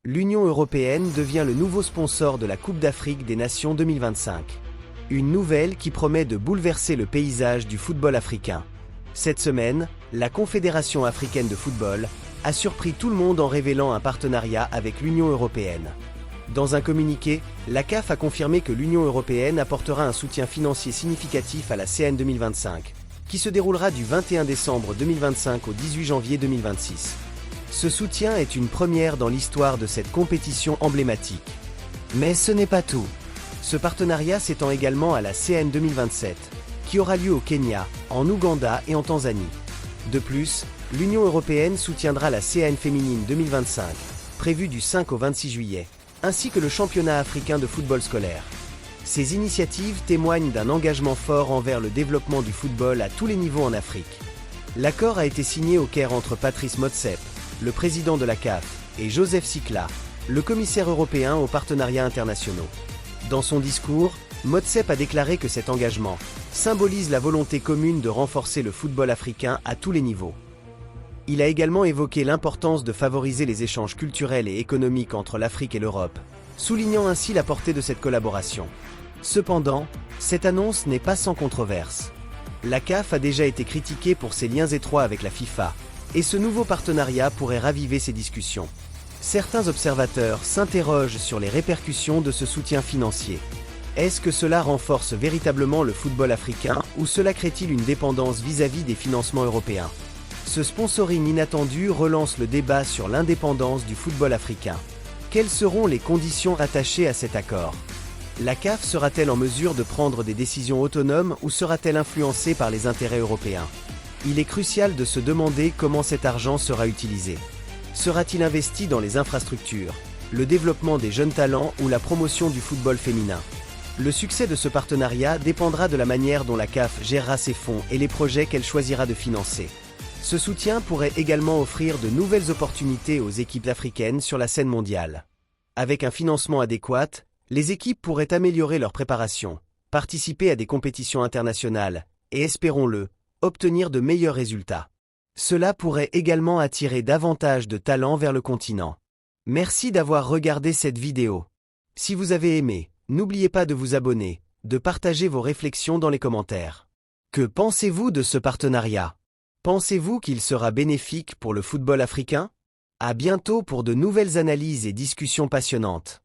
l'Union européenne devient le nouveau sponsor de la Coupe d'Afrique des Nations 2025. Une nouvelle qui promet de bouleverser le paysage du football africain. Cette semaine, la Confédération africaine de football a surpris tout le monde en révélant un partenariat avec l'Union européenne. Dans un communiqué, la CAF a confirmé que l'Union européenne apportera un soutien financier significatif à la CN 2025, qui se déroulera du 21 décembre 2025 au 18 janvier 2026. Ce soutien est une première dans l'histoire de cette compétition emblématique. Mais ce n'est pas tout. Ce partenariat s'étend également à la CN 2027, qui aura lieu au Kenya, en Ouganda et en Tanzanie. De plus, l'Union européenne soutiendra la CN féminine 2025, prévue du 5 au 26 juillet, ainsi que le championnat africain de football scolaire. Ces initiatives témoignent d'un engagement fort envers le développement du football à tous les niveaux en Afrique. L'accord a été signé au Caire entre Patrice Motsepe, le président de la CAF, et Joseph Sikla, le commissaire européen aux partenariats internationaux. Dans son discours, Motsepe a déclaré que cet engagement symbolise la volonté commune de renforcer le football africain à tous les niveaux. Il a également évoqué l'importance de favoriser les échanges culturels et économiques entre l'Afrique et l'Europe, soulignant ainsi la portée de cette collaboration. Cependant, cette annonce n'est pas sans controverse. La CAF a déjà été critiquée pour ses liens étroits avec la FIFA, et ce nouveau partenariat pourrait raviver ces discussions. Certains observateurs s'interrogent sur les répercussions de ce soutien financier. Est-ce que cela renforce véritablement le football africain ou cela crée-t-il une dépendance vis-à-vis des financements européens? Ce sponsoring inattendu relance le débat sur l'indépendance du football africain. Quelles seront les conditions attachées à cet accord? La CAF sera-t-elle en mesure de prendre des décisions autonomes ou sera-t-elle influencée par les intérêts européens? Il est crucial de se demander comment cet argent sera utilisé. Sera-t-il investi dans les infrastructures, le développement des jeunes talents ou la promotion du football féminin? Le succès de ce partenariat dépendra de la manière dont la CAF gérera ses fonds et les projets qu'elle choisira de financer. Ce soutien pourrait également offrir de nouvelles opportunités aux équipes africaines sur la scène mondiale. Avec un financement adéquat, les équipes pourraient améliorer leur préparation, participer à des compétitions internationales et, espérons-le, obtenir de meilleurs résultats. Cela pourrait également attirer davantage de talents vers le continent. Merci d'avoir regardé cette vidéo. Si vous avez aimé, n'oubliez pas de vous abonner, de partager vos réflexions dans les commentaires. Que pensez-vous de ce partenariat? Pensez-vous qu'il sera bénéfique pour le football africain? À bientôt pour de nouvelles analyses et discussions passionnantes.